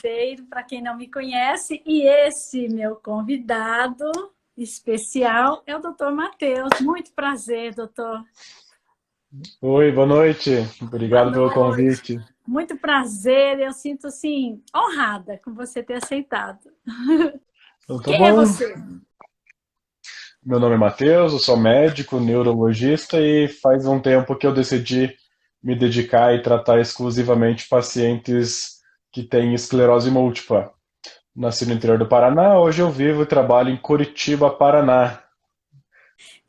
Ribeiro, para quem não me conhece, e esse meu convidado especial é o Dr. Matheus. Muito prazer, doutor. Oi, boa noite. Boa Obrigado pelo noite. convite. Muito prazer, eu sinto assim honrada com você ter aceitado. Então, tá Quem é bom. você? Meu nome é Matheus, eu sou médico, neurologista e faz um tempo que eu decidi me dedicar e tratar exclusivamente pacientes que têm esclerose múltipla. Nasci no interior do Paraná, hoje eu vivo e trabalho em Curitiba, Paraná.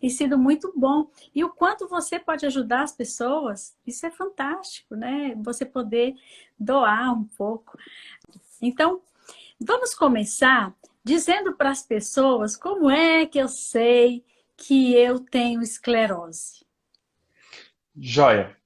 Tem sido muito bom. E o quanto você pode ajudar as pessoas, isso é fantástico, né? Você poder doar um pouco. Então, vamos começar dizendo para as pessoas como é que eu sei que eu tenho esclerose. Joia.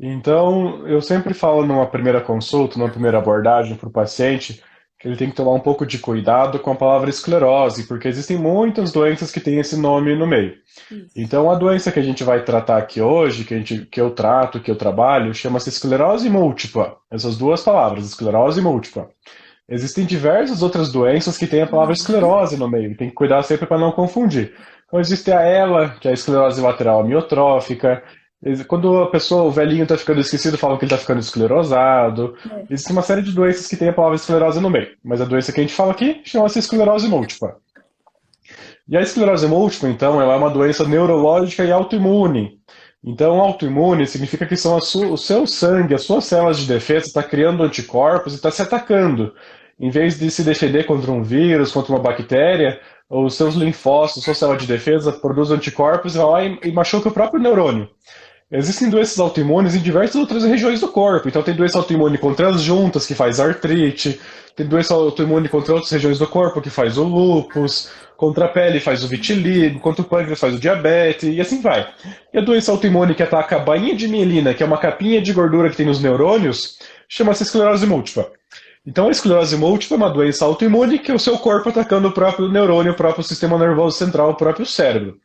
Então, eu sempre falo numa primeira consulta, numa primeira abordagem para o paciente, que ele tem que tomar um pouco de cuidado com a palavra esclerose, porque existem muitas doenças que têm esse nome no meio. Isso. Então, a doença que a gente vai tratar aqui hoje, que eu trato, que eu trabalho, chama-se esclerose múltipla. Essas duas palavras, esclerose múltipla. Existem diversas outras doenças que têm a palavra Uhum. esclerose no meio, tem que cuidar sempre para não confundir. Então, existe a ELA, que é a esclerose lateral amiotrófica. Quando a pessoa, o velhinho está ficando esquecido, falam que ele está ficando esclerosado. É. Existe uma série de doenças que têm a palavra esclerose no meio, mas a doença que a gente fala aqui chama-se esclerose múltipla. E a esclerose múltipla, então, ela é uma doença neurológica e autoimune. Então, autoimune significa que são o seu sangue, as suas células de defesa está criando anticorpos e está se atacando. Em vez de se defender contra um vírus, contra uma bactéria, os seus linfócitos, sua célula de defesa produz anticorpos e vai lá e machuca o próprio neurônio. Existem doenças autoimunes em diversas outras regiões do corpo. Então tem doença autoimune contra as juntas, que faz artrite, tem doença autoimune contra outras regiões do corpo, que faz o lúpus, contra a pele faz o vitiligo, contra o pâncreas faz o diabetes, e assim vai. E a doença autoimune que ataca a bainha de mielina, que é uma capinha de gordura que tem nos neurônios, chama-se esclerose múltipla. Então a esclerose múltipla é uma doença autoimune que é o seu corpo atacando o próprio neurônio, o próprio sistema nervoso central, o próprio cérebro.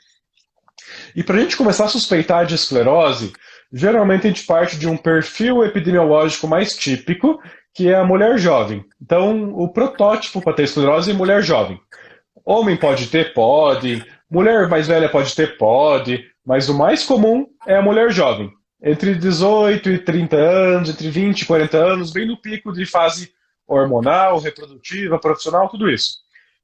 E para a gente começar a suspeitar de esclerose, geralmente a gente parte de um perfil epidemiológico mais típico, que é a mulher jovem. Então, o protótipo para ter esclerose é mulher jovem. Homem pode ter? Pode. Mulher mais velha pode ter? Pode. Mas o mais comum é a mulher jovem. Entre 18 e 30 anos, entre 20 e 40 anos, bem no pico de fase hormonal, reprodutiva, profissional, tudo isso.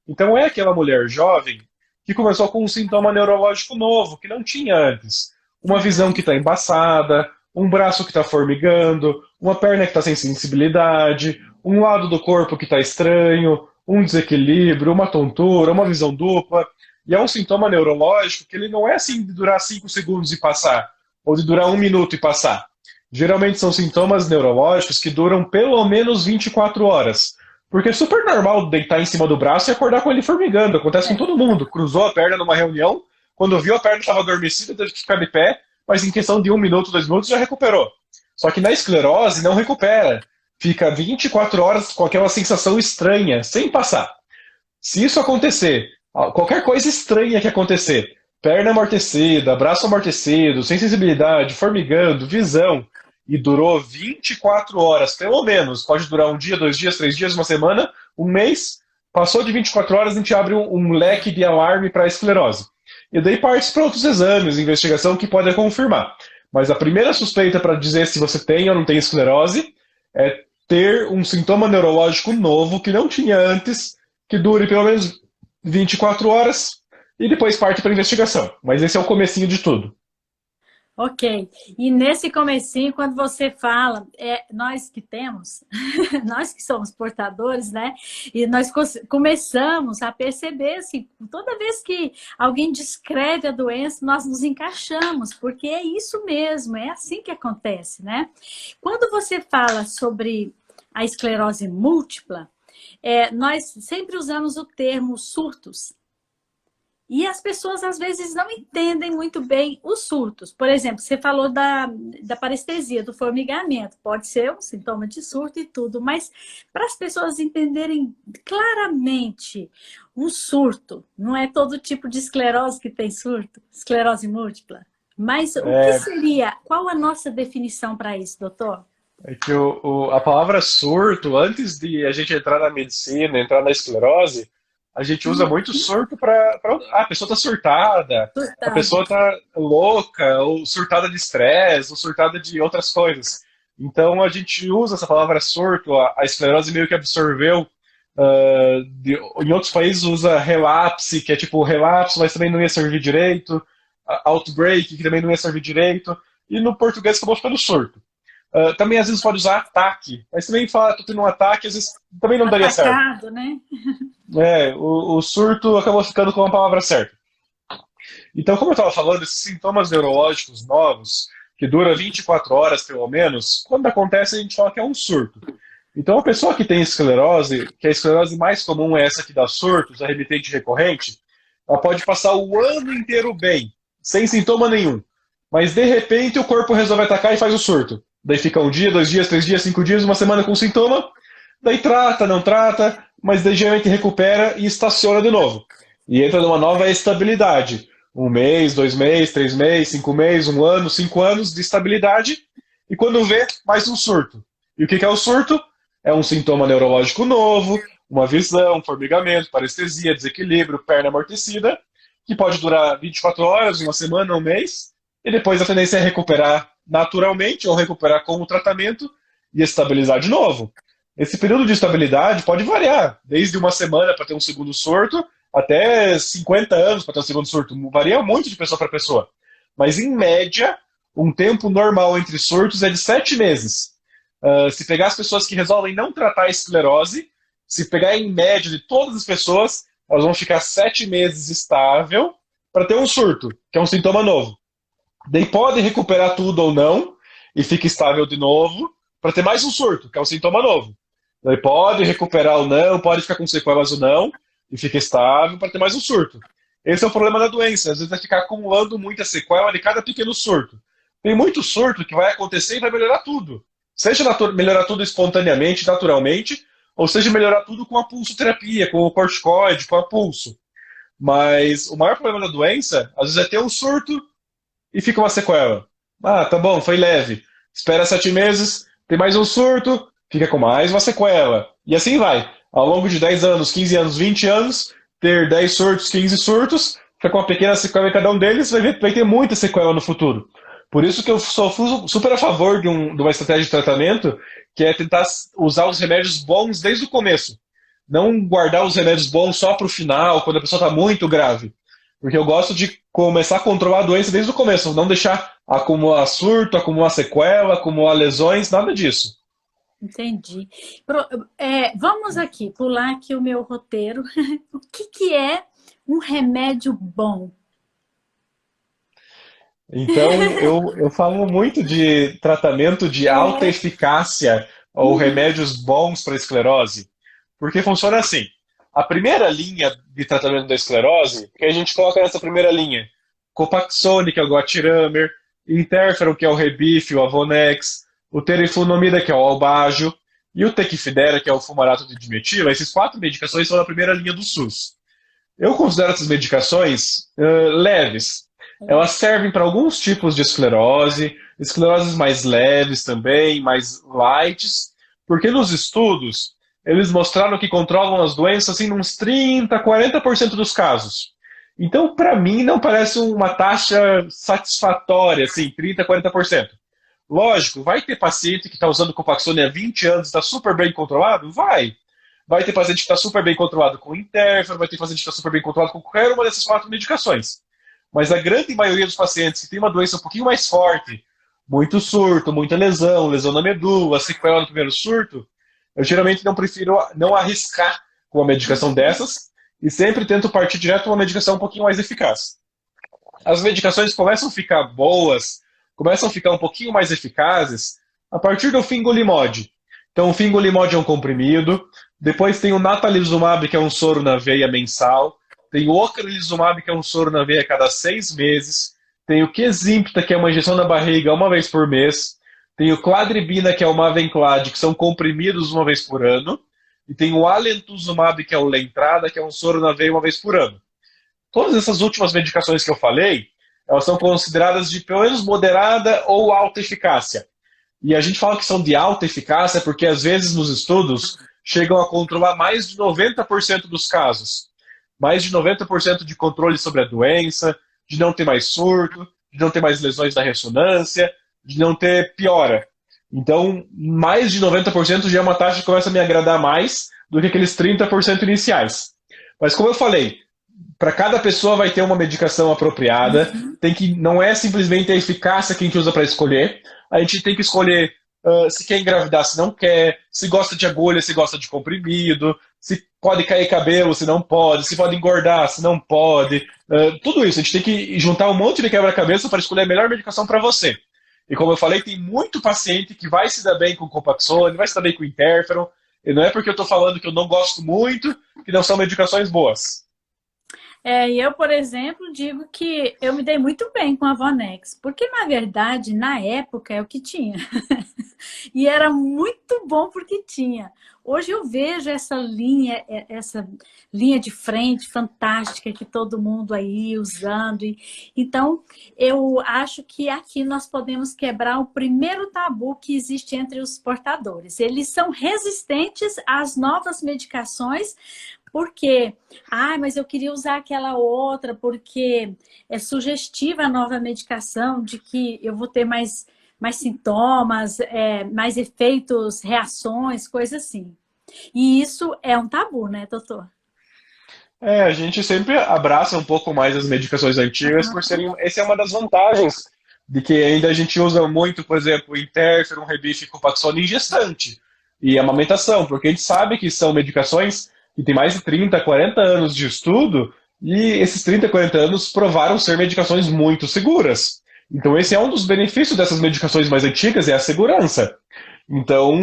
Então é aquela mulher jovem que começou com um sintoma neurológico novo, que não tinha antes. Uma visão que Uhum. está embaçada, um braço que está formigando, uma perna que está sem sensibilidade, um lado do corpo que está estranho, um desequilíbrio, uma tontura, uma visão dupla. E é um sintoma neurológico que ele não é assim de durar 5 segundos e passar, ou de durar 1 minuto e passar. Geralmente são sintomas neurológicos que duram pelo menos 24 horas. Porque é super normal deitar em cima do braço e acordar com ele formigando. Acontece com É. todo mundo. Cruzou a perna numa reunião, quando viu a perna estava adormecida, teve que ficar de pé, mas em questão de 1 minuto, 2 minutos já recuperou. Só que na esclerose não recupera. Fica 24 horas com aquela sensação estranha, sem passar. Se isso acontecer, qualquer coisa estranha que acontecer, perna amortecida, braço amortecido, sem sensibilidade, formigando, visão, e durou 24 horas, pelo menos, pode durar um dia, 2 dias, 3 dias, uma semana, um mês, passou de 24 horas, a gente abre um leque de alarme para a esclerose. E daí parte para outros exames, investigação que pode confirmar. Mas a primeira suspeita para dizer se você tem ou não tem esclerose é ter um sintoma neurológico novo que não tinha antes, que dure pelo menos 24 horas e depois parte para a investigação. Mas esse é o comecinho de tudo. Ok. E nesse comecinho, quando você fala, nós que temos, nós que somos portadores, né? E nós começamos a perceber, assim, toda vez que alguém descreve a doença, nós nos encaixamos, porque é isso mesmo, é assim que acontece, né? Quando você fala sobre a esclerose múltipla, nós sempre usamos o termo surtos. E as pessoas, às vezes, não entendem muito bem os surtos. Por exemplo, você falou da parestesia, do formigamento. Pode ser um sintoma de surto e tudo, mas para as pessoas entenderem claramente um surto, não é todo tipo de esclerose que tem surto, esclerose múltipla. Mas o que É, seria, qual a nossa definição para isso, doutor? É que a palavra surto, antes de a gente entrar na medicina, entrar na esclerose, a gente usa Hum, muito surto para. A pessoa tá surtada, a Surtada. pessoa tá louca, ou surtada de estresse, ou surtada de outras coisas. Então a gente usa essa palavra surto, a esclerose meio que absorveu. Em outros países usa relapse, que é tipo relapso, mas também não ia servir direito, outbreak, que também não ia servir direito, e no português acabou ficando surto. Também às vezes pode usar ataque, mas também fala, tô tendo um ataque, às vezes também não daria certo. Atacado, né? O surto acabou ficando com a palavra certa. Então, como eu estava falando, esses sintomas neurológicos novos, que dura 24 horas pelo menos, quando acontece a gente fala que é um surto. Então, a pessoa que tem esclerose, que a esclerose mais comum é essa que dá surtos, a remitente recorrente, ela pode passar o ano inteiro bem, sem sintoma nenhum. Mas, de repente, o corpo resolve atacar e faz o surto. Daí fica um dia, 2 dias, 3 dias, 5 dias, uma semana com sintoma, daí trata, não trata, mas daí geralmente recupera e estaciona de novo. E entra numa nova estabilidade. 1 mês, 2 meses, 3 meses, 5 meses, 1 ano, 5 anos de estabilidade. E quando vê, mais um surto. E o que é o surto? É um sintoma neurológico novo, uma visão, formigamento, parestesia, desequilíbrio, perna amortecida, que pode durar 24 horas, uma semana, um mês, e depois a tendência é recuperar naturalmente ou recuperar com o tratamento e estabilizar de novo. Esse período de estabilidade pode variar, desde uma semana para ter um segundo surto, até 50 anos para ter um segundo surto. Varia muito de pessoa para pessoa. Mas, em média, um tempo normal entre surtos é de 7 meses. Se pegar as pessoas que resolvem não tratar a esclerose, se pegar em média de todas as pessoas, elas vão ficar 7 meses estável para ter um surto, que é um sintoma novo. Daí pode recuperar tudo ou não, e fica estável de novo, para ter mais um surto, que é um sintoma novo. Daí pode recuperar ou não, pode ficar com sequelas ou não, e fica estável para ter mais um surto. Esse é o problema da doença. Às vezes vai ficar acumulando muita sequela de cada pequeno surto. Tem muito surto que vai acontecer e vai melhorar tudo. Seja melhorar tudo espontaneamente, naturalmente, ou seja melhorar tudo com a pulsoterapia, com o corticoide, com a pulso. Mas o maior problema da doença, às vezes, é ter um surto e fica uma sequela. Ah, tá bom, foi leve. Espera 7 meses, tem mais um surto, fica com mais uma sequela. E assim vai. Ao longo de 10 anos, 15 anos, 20 anos, ter 10 surtos, 15 surtos, fica com uma pequena sequela em cada um deles, vai ter muita sequela no futuro. Por isso que eu sou super a favor de uma estratégia de tratamento, que é tentar usar os remédios bons desde o começo. Não guardar os remédios bons só para o final, quando a pessoa está muito grave. Porque eu gosto de começar a controlar a doença desde o começo, não deixar acumular surto, acumular sequela, acumular lesões, nada disso. Entendi. Vamos aqui, pular aqui o meu roteiro. O que é um remédio bom? Então, eu falo muito de tratamento de alta É. eficácia ou remédios bons para esclerose, porque funciona assim. A primeira linha de tratamento da esclerose, que a gente coloca nessa primeira linha, Copaxone, que é o Guatiramer, Interferon, que é o Rebif, o Avonex, o Teriflunomida, que é o Albagio, e o Tecfidera, que é o fumarato de dimetila. Esses 4 medicações são a primeira linha do SUS. Eu considero essas medicações leves. Elas servem para alguns tipos de esclerose, escleroses mais leves também, mais light, porque nos estudos eles mostraram que controlam as doenças assim, uns 30, 40% dos casos. Então, para mim, não parece uma taxa satisfatória, assim, 30, 40%. Lógico, vai ter paciente que está usando Copaxone há 20 anos e está super bem controlado? Vai. Vai ter paciente que está super bem controlado com interferon, vai ter paciente que está super bem controlado com qualquer uma dessas 4 medicações. Mas a grande maioria dos pacientes que tem uma doença um pouquinho mais forte, muito surto, muita lesão, lesão na medula, sequela no primeiro surto, eu geralmente não prefiro não arriscar com uma medicação dessas e sempre tento partir direto para uma medicação um pouquinho mais eficaz. As medicações começam a ficar boas, começam a ficar um pouquinho mais eficazes a partir do fingolimod. Então, o fingolimod é um comprimido, depois tem o natalizumab, que é um soro na veia mensal, tem o ocrelizumab, que é um soro na veia a cada 6 meses, tem o Kesimpta, que é uma injeção na barriga uma vez por mês, tem o Cladribina, que é o Mavenclad, que são comprimidos uma vez por ano, e tem o Alemtuzumab, que é o Lentrada, que é um soro na veia uma vez por ano. Todas essas últimas medicações que eu falei, elas são consideradas de pelo menos moderada ou alta eficácia. E a gente fala que são de alta eficácia porque, às vezes, nos estudos, chegam a controlar mais de 90% dos casos. Mais de 90% de controle sobre a doença, de não ter mais surto, de não ter mais lesões da ressonância, de não ter piora. Então, mais de 90% já é uma taxa que começa a me agradar mais do que aqueles 30% iniciais. Mas como eu falei, para cada pessoa vai ter uma medicação apropriada, não é simplesmente a eficácia que a gente usa para escolher, a gente tem que escolher se quer engravidar, se não quer, se gosta de agulha, se gosta de comprimido, se pode cair cabelo, se não pode, se pode engordar, se não pode. Tudo isso, a gente tem que juntar um monte de quebra-cabeça para escolher a melhor medicação para você. E como eu falei, tem muito paciente que vai se dar bem com Copaxone, vai se dar bem com Interferon, e não é porque eu estou falando que eu não gosto muito, que não são medicações boas. E eu, por exemplo, digo que eu me dei muito bem com a Vonex, porque, na verdade, na época é o que tinha. E era muito bom porque tinha. Hoje eu vejo essa linha de frente fantástica que todo mundo aí usando. Então, eu acho que aqui nós podemos quebrar o primeiro tabu que existe entre os portadores. Eles são resistentes às novas medicações, porque, mas eu queria usar aquela outra, porque é sugestiva a nova medicação de que eu vou ter mais sintomas, mais efeitos, reações, coisas assim. E isso é um tabu, né, doutor? A gente sempre abraça um pouco mais as medicações antigas, por serem. Essa é uma das vantagens de que ainda a gente usa muito, por exemplo, Interferon, Rebif e Copaxone em gestante e amamentação, porque a gente sabe que são medicações que têm mais de 30, 40 anos de estudo e esses 30, 40 anos provaram ser medicações muito seguras. Então esse é um dos benefícios dessas medicações mais antigas, é a segurança. Então,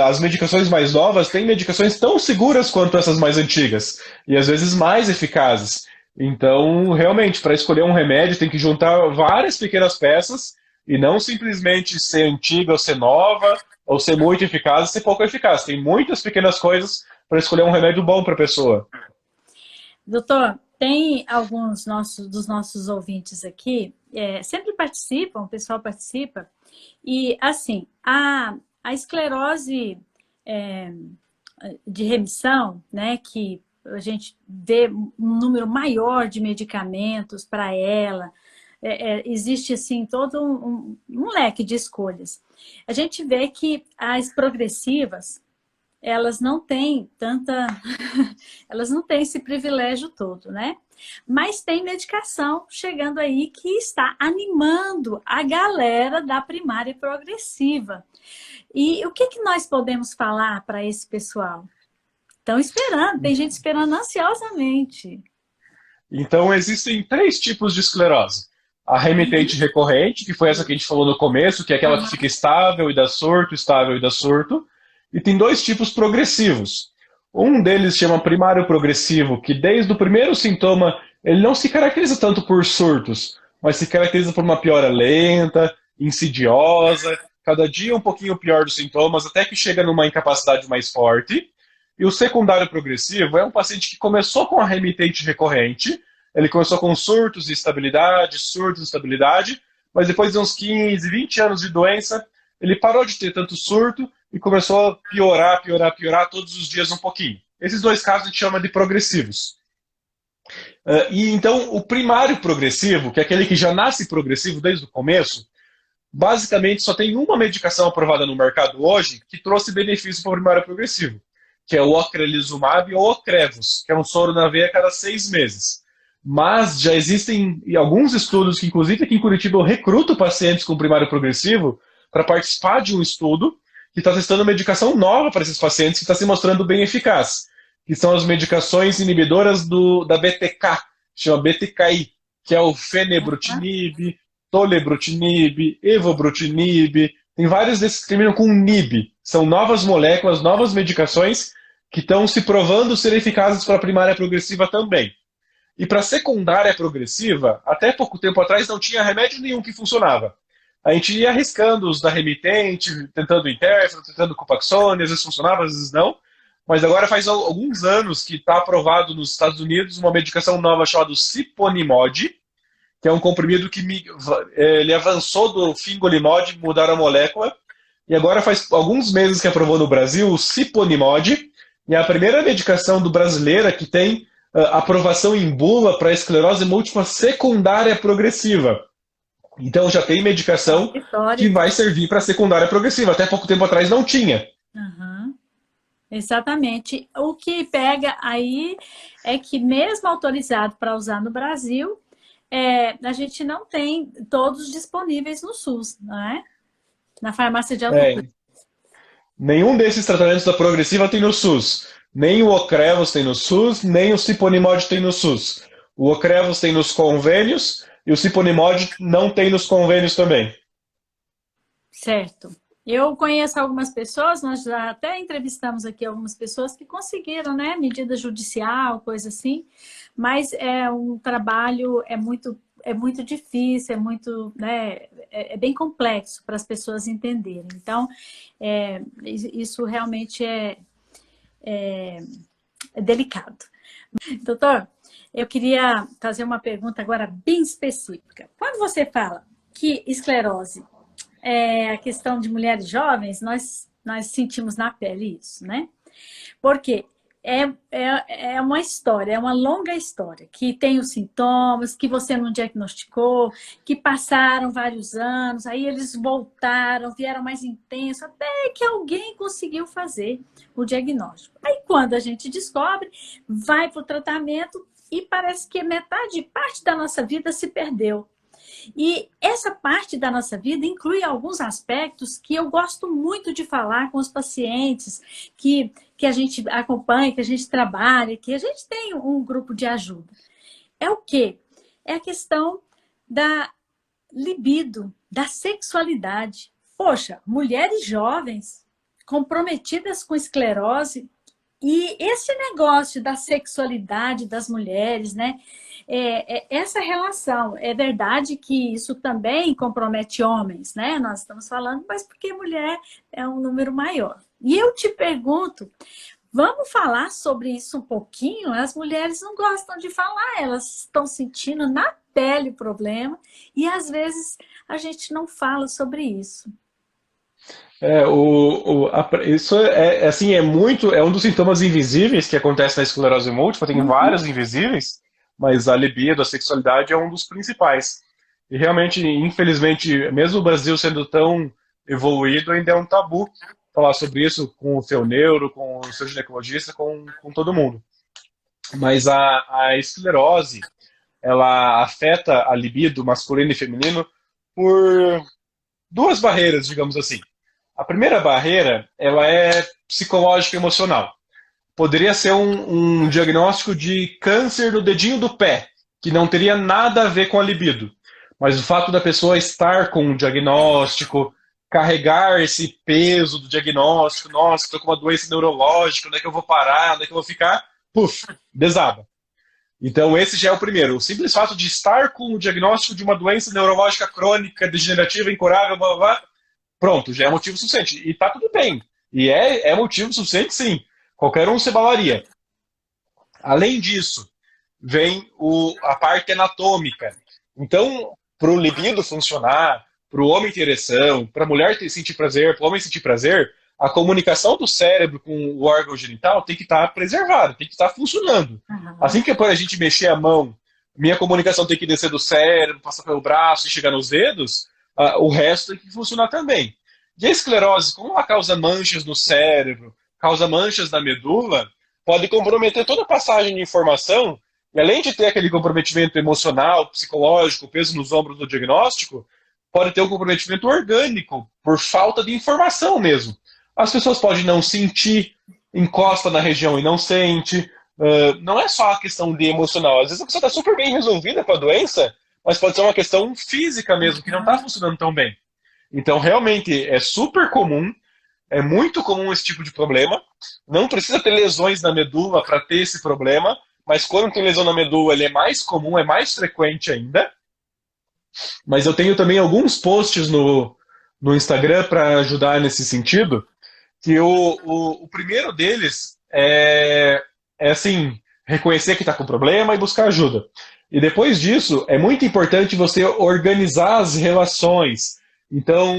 as medicações mais novas têm medicações tão seguras quanto essas mais antigas, e às vezes mais eficazes. Então, realmente, para escolher um remédio, tem que juntar várias pequenas peças, e não simplesmente ser antiga ou ser nova, ou ser muito eficaz e ser pouco eficaz. Tem muitas pequenas coisas para escolher um remédio bom para a pessoa. Doutor, tem alguns dos nossos ouvintes aqui, sempre participam, o pessoal participa, e assim, a esclerose de remissão, né, que a gente vê um número maior de medicamentos para ela, existe assim todo um leque de escolhas. A gente vê que as progressivas, elas não têm elas não têm esse privilégio todo, né? Mas tem medicação chegando aí que está animando a galera da primária progressiva. E o que nós podemos falar para esse pessoal? Estão esperando, tem gente esperando ansiosamente. Então, existem 3 tipos de esclerose. A remitente recorrente, que foi essa que a gente falou no começo, que é aquela que fica estável e dá surto, estável e dá surto. E tem 2 tipos progressivos. Um deles chama primário progressivo, que desde o primeiro sintoma, ele não se caracteriza tanto por surtos, mas se caracteriza por uma piora lenta, insidiosa, cada dia um pouquinho pior dos sintomas, até que chega numa incapacidade mais forte. E o secundário progressivo é um paciente que começou com a remitente recorrente, ele começou com surtos de estabilidade, mas depois de uns 15, 20 anos de doença, ele parou de ter tanto surto e começou a piorar todos os dias um pouquinho. Esses 2 casos a gente chama de progressivos. E então o primário progressivo, que é aquele que já nasce progressivo desde o começo, basicamente só tem uma medicação aprovada no mercado hoje que trouxe benefício para o primário progressivo, que é o ocrelizumab ou Ocrevus, que é um soro na veia a cada 6 meses. Mas já existem alguns estudos, que inclusive aqui em Curitiba eu recruto pacientes com primário progressivo para participar de um estudo que está testando medicação nova para esses pacientes que está se mostrando bem eficaz, que são as medicações inibidoras da BTK, chama BTKI, que é o fenebrutinib, tolebrutinib, evobrutinib, tem vários desses que terminam com NIB. São novas moléculas, novas medicações que estão se provando ser eficazes para a primária progressiva também. E para a secundária progressiva, até pouco tempo atrás não tinha remédio nenhum que funcionava. A gente ia arriscando os da remitente, tentando Interferon, tentando Copaxone, às vezes funcionava, às vezes não. Mas agora faz alguns anos que está aprovado nos Estados Unidos uma medicação nova chamada Siponimod, que é um comprimido que ele avançou do fingolimod, mudaram a molécula, e agora faz alguns meses que aprovou no Brasil o Siponimod, e é a primeira medicação do brasileira que tem aprovação em bula para esclerose múltipla secundária progressiva. Então já tem medicação que vai servir para secundária progressiva. Até pouco tempo atrás não tinha. Uhum. Exatamente. O que pega aí é que mesmo autorizado para usar no Brasil, a gente não tem todos disponíveis no SUS, não é? Na farmácia de autocuidado. Nenhum desses tratamentos da progressiva tem no SUS. Nem o Ocrevus tem no SUS, nem o Siponimod tem no SUS. O Ocrevus tem nos convênios e o Siponimod não tem nos convênios também. Certo. Eu conheço algumas pessoas, nós já até entrevistamos aqui algumas pessoas que conseguiram, né, medida judicial, coisa assim, mas é um trabalho, é muito difícil, né, é bem complexo para as pessoas entenderem. Então, isso realmente é delicado. Doutor, eu queria fazer uma pergunta agora bem específica. Quando você fala que esclerose a questão de mulheres jovens, nós sentimos na pele isso, né? Porque é uma história, é uma longa história, que tem os sintomas, que você não diagnosticou, que passaram vários anos, aí eles voltaram, vieram mais intenso, até que alguém conseguiu fazer o diagnóstico. Aí quando a gente descobre, vai para o tratamento e parece que parte da nossa vida se perdeu. E essa parte da nossa vida inclui alguns aspectos que eu gosto muito de falar com os pacientes, que a gente acompanha, que a gente trabalha, que a gente tem um grupo de ajuda. É o quê? É a questão da libido, da sexualidade. Poxa, mulheres jovens, comprometidas com esclerose, e esse negócio da sexualidade das mulheres, né? Essa relação, é verdade que isso também compromete homens, né? Nós estamos falando, mas porque mulher é um número maior. E eu te pergunto, vamos falar sobre isso um pouquinho? As mulheres não gostam de falar, elas estão sentindo na pele o problema e às vezes a gente não fala sobre isso. Isso assim, é um dos sintomas invisíveis que acontece na esclerose múltipla, tem vários invisíveis, mas a libido, a sexualidade é um dos principais. E realmente, infelizmente, mesmo o Brasil sendo tão evoluído, ainda é um tabu falar sobre isso com o seu neuro, com o seu ginecologista, com todo mundo. Mas a esclerose, ela afeta a libido masculino e feminino por duas barreiras, digamos assim. A primeira barreira, ela é psicológica e emocional. Poderia ser um diagnóstico de câncer no dedinho do pé, que não teria nada a ver com a libido. Mas o fato da pessoa estar com um diagnóstico, carregar esse peso do diagnóstico, nossa, estou com uma doença neurológica, onde é que eu vou parar, onde é que eu vou ficar? Puf, desaba. Então esse já é o primeiro. O simples fato de estar com o diagnóstico de uma doença neurológica crônica, degenerativa, incurável, blá, blá, blá, pronto, já é motivo suficiente. E tá tudo bem. E é motivo suficiente, sim. Qualquer um se balaria. Além disso, vem a parte anatômica. Então, para o libido funcionar, para o homem ter ereção, para a mulher sentir prazer, para o homem sentir prazer, a comunicação do cérebro com o órgão genital tem que estar preservada, tem que estar funcionando. Assim que para a gente mexer a mão, minha comunicação tem que descer do cérebro, passar pelo braço e chegar nos dedos, o resto tem que funcionar também. E a esclerose, como ela causa manchas no cérebro, causa manchas na medula, pode comprometer toda a passagem de informação, e além de ter aquele comprometimento emocional, psicológico, peso nos ombros do diagnóstico, pode ter um comprometimento orgânico, por falta de informação mesmo. As pessoas podem não sentir, encosta na região e não sente. Não é só a questão de emocional. Às vezes a pessoa está super bem resolvida com a doença, mas pode ser uma questão física mesmo, que não está funcionando tão bem. Então, realmente, é super comum, é muito comum esse tipo de problema. Não precisa ter lesões na medula para ter esse problema, mas quando tem lesão na medula, ele é mais comum, é mais frequente ainda. Mas eu tenho também alguns posts no Instagram para ajudar nesse sentido, que o primeiro deles é assim, reconhecer que está com problema e buscar ajuda. E depois disso, é muito importante você organizar as relações. Então,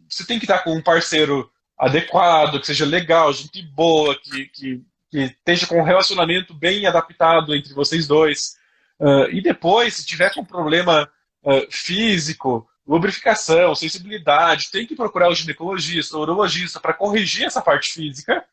você tem que estar com um parceiro adequado, que seja legal, gente boa, que esteja com um relacionamento bem adaptado entre vocês dois. E depois, se tiver com problema físico, lubrificação, sensibilidade, tem que procurar o ginecologista, o urologista para corrigir essa parte física.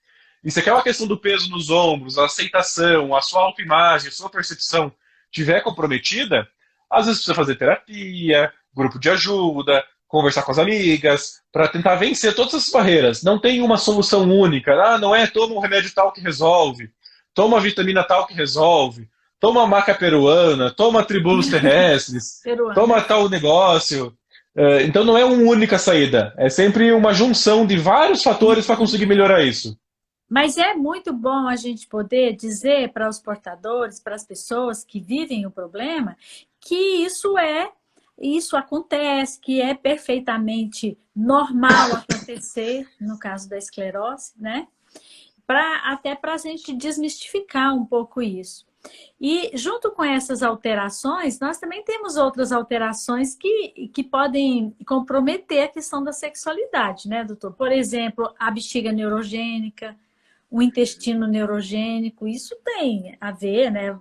E se aquela questão do peso nos ombros, a aceitação, a sua autoimagem, a sua percepção tiver comprometida, às vezes precisa fazer terapia, grupo de ajuda, conversar com as amigas, para tentar vencer todas essas barreiras. Não tem uma solução única. Ah, não é toma um remédio tal que resolve, toma vitamina tal que resolve, toma maca peruana, toma tribulos terrestres, Peruano. toma tal negócio. Então não é uma única saída. É sempre uma junção de vários fatores para conseguir melhorar isso. Mas é muito bom a gente poder dizer para os portadores, para as pessoas que vivem o problema, que isso acontece, que é perfeitamente normal acontecer, no caso da esclerose, né? Até para a gente desmistificar um pouco isso. E junto com essas alterações, nós também temos outras alterações que podem comprometer a questão da sexualidade, né, doutor? Por exemplo, a bexiga neurogênica, o intestino neurogênico, isso tem a ver, né?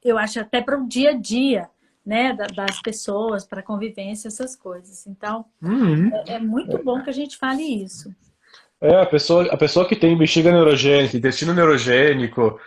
Eu acho até para o dia a dia, né, das pessoas, para a convivência, essas coisas. Então, Uhum. é muito bom que a gente fale isso. A pessoa que tem bexiga neurogênica, intestino neurogênico,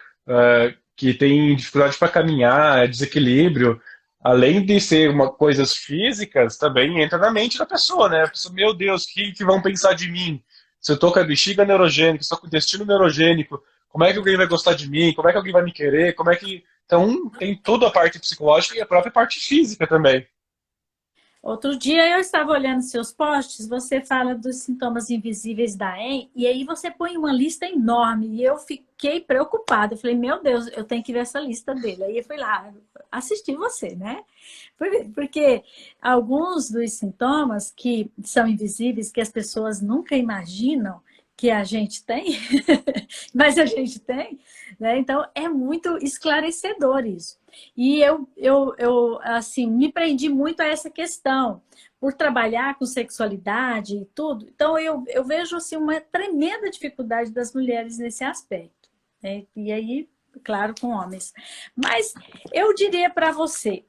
que tem dificuldade para caminhar, desequilíbrio, além de ser coisas físicas, também entra na mente da pessoa, né? A pessoa, meu Deus, o que vão pensar de mim? Se eu tô com a bexiga neurogênica, se eu tô com o intestino neurogênico, como é que alguém vai gostar de mim? Como é que alguém vai me querer? Como é que... Então, tem toda a parte psicológica e a própria parte física também. Outro dia eu estava olhando seus posts, você fala dos sintomas invisíveis da EM, e aí você põe uma lista enorme, e eu fiquei preocupada. Eu falei, meu Deus, eu tenho que ver essa lista dele. Aí eu fui lá assistir você, né? Porque alguns dos sintomas que são invisíveis, que as pessoas nunca imaginam que a gente tem, mas a gente tem, né? Então é muito esclarecedor isso. E assim, me prendi muito a essa questão, por trabalhar com sexualidade e tudo. Então, eu vejo assim, uma tremenda dificuldade das mulheres nesse aspecto, né? E aí, claro, com homens. Mas eu diria para você,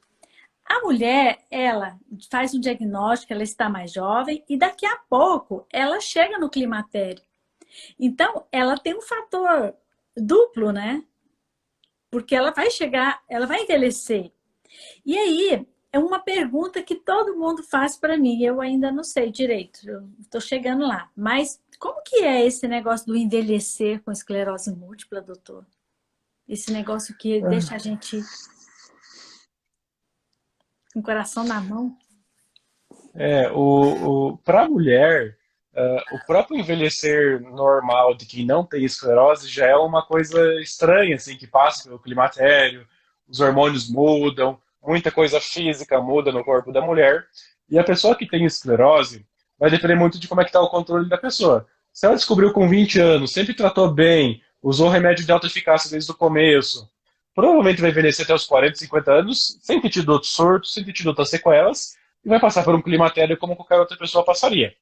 a mulher, ela faz um diagnóstico, ela está mais jovem, e daqui a pouco ela chega no climatério. Então, ela tem um fator duplo, né? Porque ela vai chegar, ela vai envelhecer. E aí, é uma pergunta que todo mundo faz para mim, eu ainda não sei direito, eu estou chegando lá. Mas como que é esse negócio do envelhecer com esclerose múltipla, doutor? Esse negócio que deixa a gente com o coração na mão? Para a mulher, o próprio envelhecer normal de quem não tem esclerose já é uma coisa estranha, assim, que passa pelo climatério, os hormônios mudam, muita coisa física muda no corpo da mulher. E a pessoa que tem esclerose vai depender muito de como é que está o controle da pessoa. Se ela descobriu com 20 anos, sempre tratou bem, usou remédio de alta eficácia desde o começo, provavelmente vai envelhecer até os 40, 50 anos, sem ter tido outros surtos, sem ter tido outras sequelas, e vai passar por um climatério como qualquer outra pessoa passaria.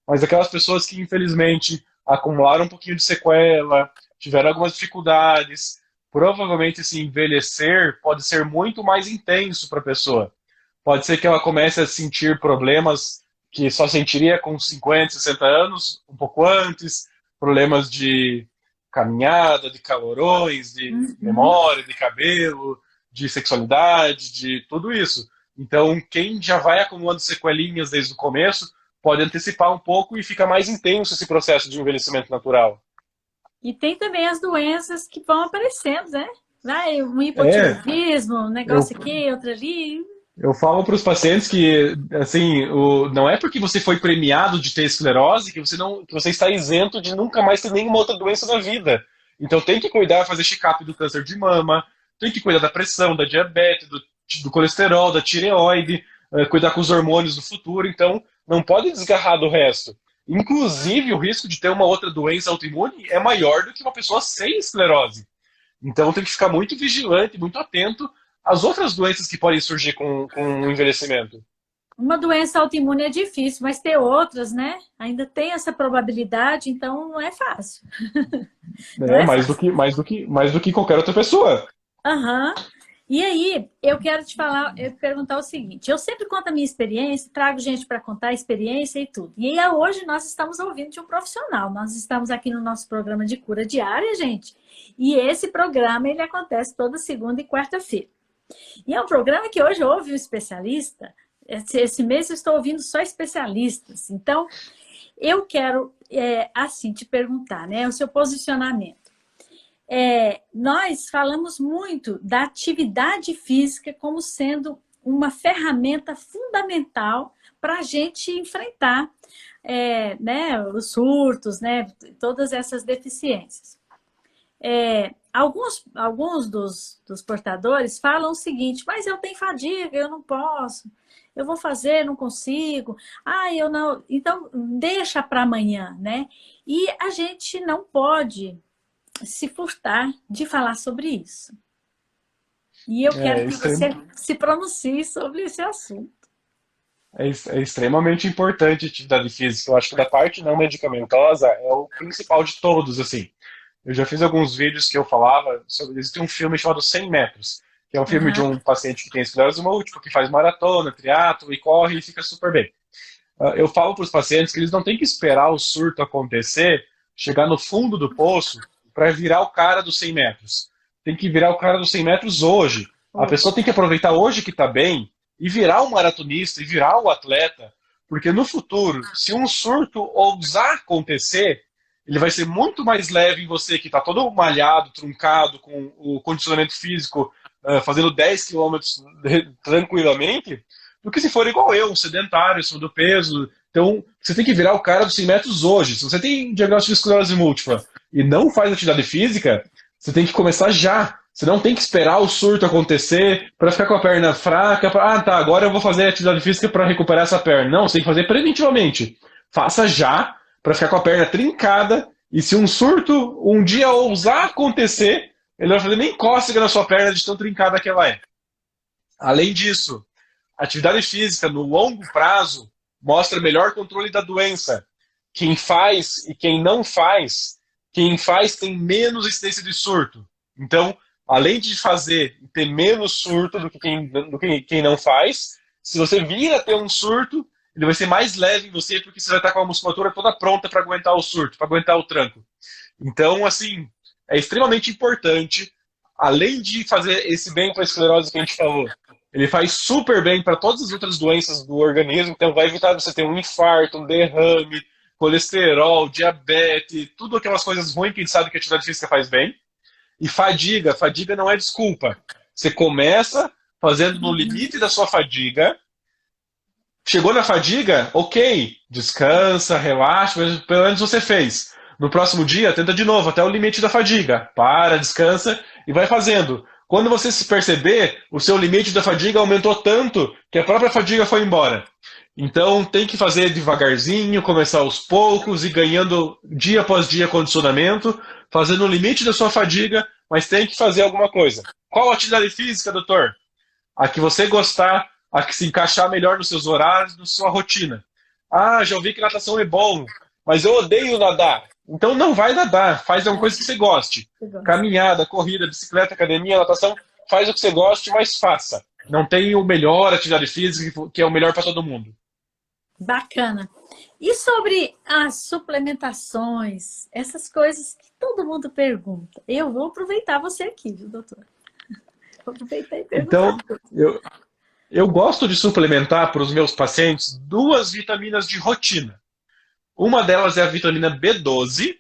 Mas aquelas pessoas que, infelizmente, acumularam um pouquinho de sequela, tiveram algumas dificuldades, provavelmente esse envelhecer pode ser muito mais intenso para a pessoa. Pode ser que ela comece a sentir problemas que só sentiria com 50, 60 anos, um pouco antes, problemas de caminhada, de calorões, de Uhum. memória, de cabelo, de sexualidade, de tudo isso. Então, quem já vai acumulando sequelinhas desde o começo, pode antecipar um pouco e fica mais intenso esse processo de envelhecimento natural. E tem também as doenças que vão aparecendo, né? Vai um É, hipotiroidismo, um eu, negócio aqui, outro ali. eu falo para os pacientes que, assim, não é porque você foi premiado de ter esclerose que você não, que você está isento de nunca mais ter nenhuma outra doença na vida. Então tem que cuidar, fazer check-up do câncer de mama, tem que cuidar da pressão, da diabetes, do colesterol, da tireoide, cuidar com os hormônios do futuro. Então não pode desgarrar do resto. Inclusive, o risco de ter uma outra doença autoimune é maior do que uma pessoa sem esclerose. Então tem que ficar muito vigilante, muito atento as outras doenças que podem surgir com o envelhecimento. Uma doença autoimune é difícil, mas ter outras, né? Ainda tem essa probabilidade, então não é fácil. Não Né? é fácil. Mais do que qualquer outra pessoa. Aham. E aí, eu quero te falar, perguntar o seguinte: eu sempre conto a minha experiência, trago gente para contar a experiência e tudo. E aí, hoje nós estamos ouvindo de um profissional. Nós estamos aqui no nosso programa de cura diária, gente. E esse programa ele acontece toda segunda e quarta-feira. E é um programa que hoje ouve um especialista. Esse mês eu estou ouvindo só especialistas. Então, eu quero, assim, te perguntar, né? O seu posicionamento. Nós falamos muito da atividade física como sendo uma ferramenta fundamental para a gente enfrentar né, os surtos, né, todas essas deficiências. Alguns dos portadores falam o seguinte: mas eu tenho fadiga, eu não posso, eu vou fazer, não consigo, eu não. Então, deixa para amanhã, né? E a gente não pode se furtar de falar sobre isso. E eu quero que você se pronuncie sobre esse assunto. É extremamente importante a atividade física. Eu acho que da parte não medicamentosa é o principal de todos, assim. Eu já fiz alguns vídeos que eu falava sobre... Existe um filme chamado 100 metros, que é um filme de um paciente que tem esclerose múltipla, que faz maratona, triatlo e corre e fica super bem. Eu falo para os pacientes que eles não têm que esperar o surto acontecer, chegar no fundo do poço, para virar o cara dos 100 metros. Tem que virar o cara dos 100 metros hoje. A pessoa tem que aproveitar hoje que está bem e virar um maratonista, e virar um atleta, porque no futuro, se um surto ousar acontecer, ele vai ser muito mais leve em você, que está todo malhado, truncado, com o condicionamento físico, fazendo 10 quilômetros tranquilamente, do que se for igual eu, um sedentário, acima do peso. Então, você tem que virar o cara dos 100 metros hoje. Se você tem diagnóstico de esclerose múltipla e não faz atividade física, você tem que começar já. Você não tem que esperar o surto acontecer para ficar com a perna fraca. Tá, agora eu vou fazer atividade física para recuperar essa perna. Não, você tem que fazer preventivamente. Faça já para ficar com a perna trincada. E se um surto um dia ousar acontecer, ele não vai fazer nem cócega na sua perna de tão trincada que ela é. Além disso, atividade física no longo prazo mostra melhor controle da doença. Quem faz e quem não faz, quem faz tem menos incidência de surto. Então, além de fazer e ter menos surto do que quem não faz, se você vir a ter um surto, ele vai ser mais leve em você, porque você vai estar com a musculatura toda pronta para aguentar o surto, para aguentar o tranco. Então, assim, é extremamente importante, além de fazer esse bem para a esclerose que a gente falou, ele faz super bem para todas as outras doenças do organismo, então vai evitar você ter um infarto, um derrame, colesterol, diabetes, tudo aquelas coisas ruins que a gente sabe que a atividade física faz bem. E fadiga não é desculpa. Você começa fazendo no limite da sua fadiga, chegou na fadiga, ok, descansa, relaxa, mas pelo menos você fez. No próximo dia, tenta de novo, até o limite da fadiga. Para, descansa e vai fazendo. Quando você se perceber, o seu limite da fadiga aumentou tanto que a própria fadiga foi embora. Então tem que fazer devagarzinho, começar aos poucos e ganhando dia após dia condicionamento, fazendo o limite da sua fadiga, mas tem que fazer alguma coisa. Qual atividade física, doutor? A que você gostar, a que se encaixar melhor nos seus horários, na sua rotina. Já ouvi que natação é bom, mas eu odeio nadar. Então não vai nadar, faz alguma coisa que você goste. Caminhada, corrida, bicicleta, academia, natação, faz o que você goste, mas faça. Não tem o melhor atividade física que é o melhor para todo mundo. Bacana. E sobre as suplementações, essas coisas que todo mundo pergunta. Eu vou aproveitar você aqui, viu, doutor? Vou aproveitar e perguntar. Então, eu gosto de suplementar para os meus pacientes 2 vitaminas de rotina. Uma delas é a vitamina B12,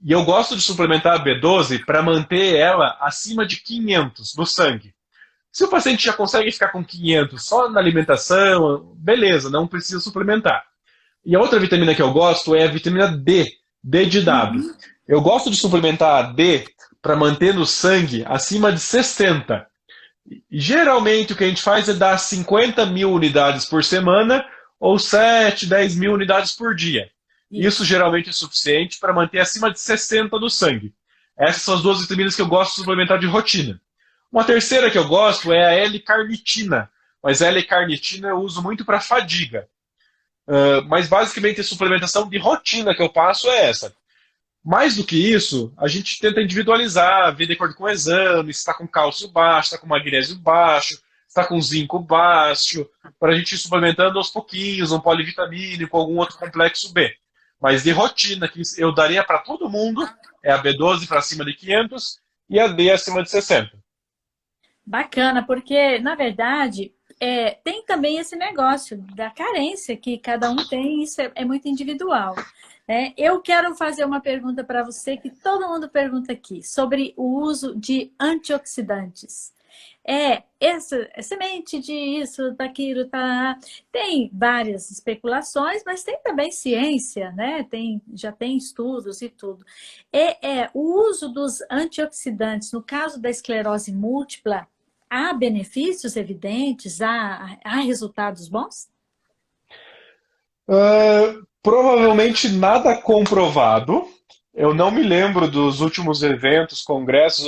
e eu gosto de suplementar a B12 para manter ela acima de 500 no sangue. Se o paciente já consegue ficar com 500 só na alimentação, beleza, não precisa suplementar. E a outra vitamina que eu gosto é a vitamina D, D de W. Eu gosto de suplementar a D para manter no sangue acima de 60. Geralmente o que a gente faz é dar 50 mil unidades por semana ou 7, 10 mil unidades por dia. Isso geralmente é suficiente para manter acima de 60 no sangue. Essas são as 2 vitaminas que eu gosto de suplementar de rotina. Uma terceira que eu gosto é a L-carnitina, mas a L-carnitina eu uso muito para fadiga. Mas basicamente a suplementação de rotina que eu passo é essa. Mais do que isso, a gente tenta individualizar, ver de acordo com o exame, se está com cálcio baixo, se está com magnésio baixo, se está com zinco baixo, para a gente ir suplementando aos pouquinhos, um polivitamínico, algum outro complexo B. Mas de rotina, que eu daria para todo mundo, é a B12 para cima de 500 e a D acima de 60. Bacana, porque, na verdade, tem também esse negócio da carência que cada um tem, isso é muito individual. Eu quero fazer uma pergunta para você que todo mundo pergunta aqui, sobre o uso de antioxidantes. Essa semente disso, daquilo, tá. Tem várias especulações, mas tem também ciência, né? Já tem estudos e tudo. O uso dos antioxidantes, no caso da esclerose múltipla, há benefícios evidentes? Há resultados bons? Provavelmente nada comprovado. Eu não me lembro dos últimos eventos, congressos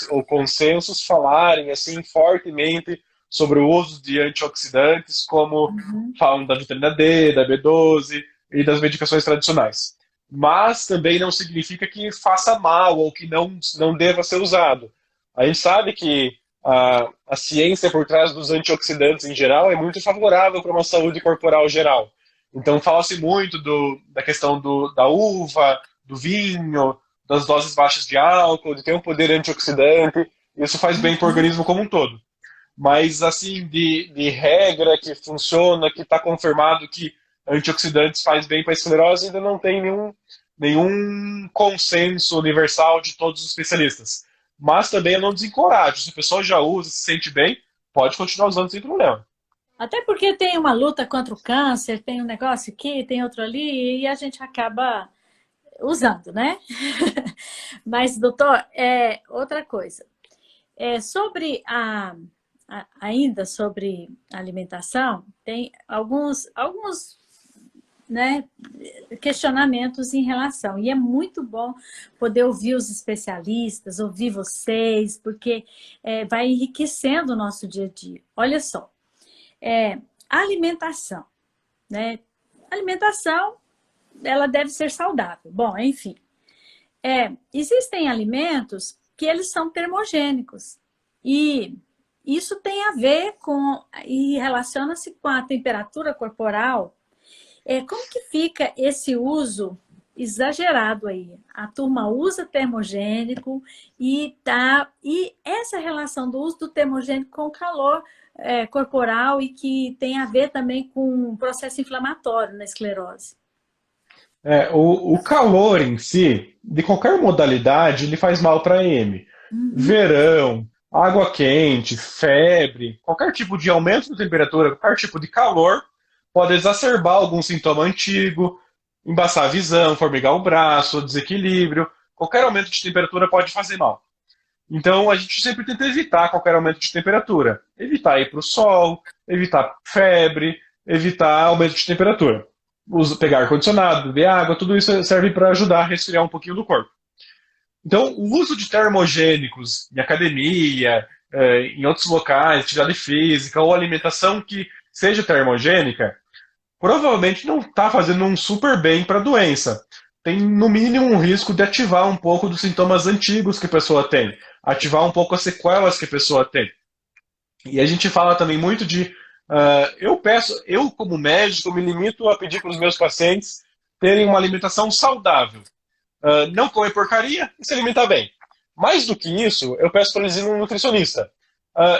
ou consensos falarem assim fortemente sobre o uso de antioxidantes, como falam da vitamina D, da B12 e das medicações tradicionais. Mas também não significa que faça mal ou que não deva ser usado. A gente sabe que a ciência por trás dos antioxidantes em geral é muito favorável para uma saúde corporal geral. Então fala-se muito da questão da uva, do vinho, das doses baixas de álcool, de ter um poder antioxidante. Isso faz bem para o organismo como um todo. Mas, assim, de regra que funciona, que está confirmado que antioxidantes faz bem para a esclerose, ainda não tem nenhum consenso universal de todos os especialistas. Mas também eu não desencorajo. Se a pessoa já usa, se sente bem, pode continuar usando sem problema. Até porque tem uma luta contra o câncer, tem um negócio aqui, tem outro ali, e a gente acaba usando, né? Mas, doutor, outra coisa. Ainda sobre alimentação, tem alguns né, questionamentos em relação. E é muito bom poder ouvir os especialistas, ouvir vocês, porque vai enriquecendo o nosso dia a dia. Olha só, alimentação, né? Alimentação, ela deve ser saudável. Bom, enfim. Existem alimentos que eles são termogênicos. E isso tem a ver e relaciona-se com a temperatura corporal. Como que fica esse uso exagerado aí? A turma usa termogênico e essa relação do uso do termogênico com o calor corporal e que tem a ver também com o processo inflamatório na esclerose. O calor em si, de qualquer modalidade, ele faz mal para a EM. Uhum. Verão, água quente, febre, qualquer tipo de aumento de temperatura, qualquer tipo de calor, pode exacerbar algum sintoma antigo, embaçar a visão, formigar o braço, desequilíbrio. Qualquer aumento de temperatura pode fazer mal. Então a gente sempre tenta evitar qualquer aumento de temperatura. Evitar ir para o sol, evitar febre, evitar aumento de temperatura. Pegar ar-condicionado, beber água, tudo isso serve para ajudar a resfriar um pouquinho do corpo. Então, o uso de termogênicos em academia, em outros locais, atividade física ou alimentação que seja termogênica, provavelmente não está fazendo um super bem para a doença. Tem, no mínimo, um risco de ativar um pouco dos sintomas antigos que a pessoa tem, ativar um pouco as sequelas que a pessoa tem. E a gente fala também muito de. Eu como médico, me limito a pedir para os meus pacientes terem uma alimentação saudável. Não comer porcaria e se alimentar bem. Mais do que isso, eu peço para eles irem um nutricionista.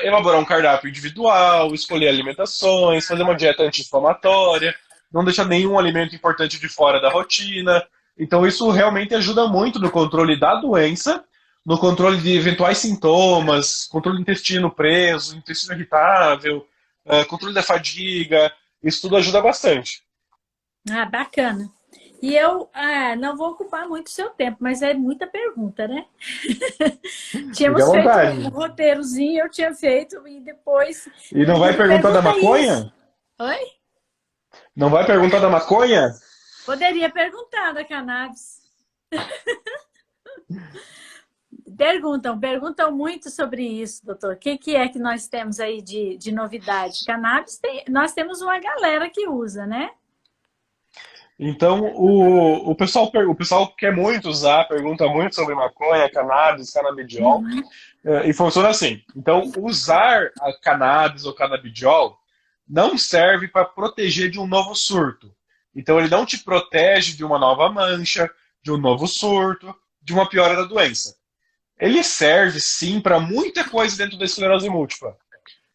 Elaborar um cardápio individual, escolher alimentações, fazer uma dieta anti-inflamatória, não deixar nenhum alimento importante de fora da rotina. Então isso realmente ajuda muito no controle da doença, no controle de eventuais sintomas, controle do intestino preso, intestino irritável, controle da fadiga. Isso tudo ajuda bastante. Ah, bacana. E eu não vou ocupar muito o seu tempo, mas é muita pergunta, né? Fique à Tínhamos feito um vontade. roteirozinho, eu tinha feito, e depois E não eu vai digo, perguntar da pergunta isso. maconha? Oi? Não vai perguntar da maconha? Poderia perguntar da cannabis. Perguntam muito sobre isso, doutor. O que é que nós temos aí de novidade? Cannabis, nós temos uma galera que usa, né? Então, o pessoal quer muito usar, pergunta muito sobre maconha, cannabis, canabidiol, Uhum. e funciona assim. Então, usar a cannabis ou canabidiol não serve para proteger de um novo surto. Então, ele não te protege de uma nova mancha, de um novo surto, de uma piora da doença. Ele serve, sim, para muita coisa dentro da esclerose múltipla.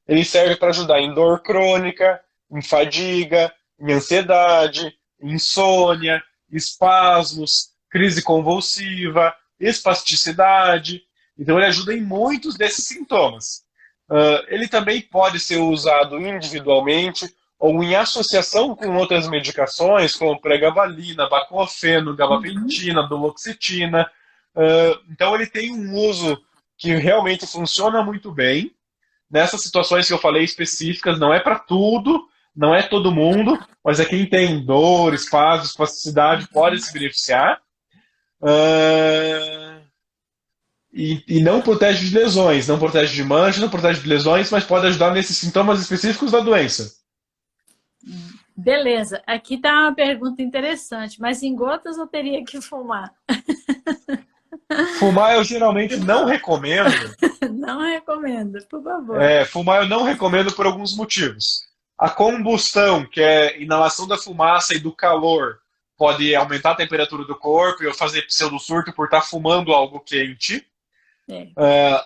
Ele serve para ajudar em dor crônica, em fadiga, em ansiedade, insônia, espasmos, crise convulsiva, espasticidade. Então, ele ajuda em muitos desses sintomas. Ele também pode ser usado individualmente ou em associação com outras medicações, como pregabalina, baclofeno, Uhum. gabapentina, duloxetina. Então, ele tem um uso que realmente funciona muito bem nessas situações que eu falei específicas, não é para tudo, não é todo mundo, mas é quem tem dor, espasmos, espasticidade pode se beneficiar. Uh, e não protege de lesões, não protege de mancha, não protege de lesões, mas pode ajudar nesses sintomas específicos da doença. Beleza. Aqui está uma pergunta interessante. Mas em gotas eu teria que fumar? Fumar eu geralmente não recomendo. Não recomendo, por favor. Fumar eu não recomendo por alguns motivos. A combustão, que é inalação da fumaça e do calor, pode aumentar a temperatura do corpo e eu fazer pseudosurto por estar fumando algo quente. É.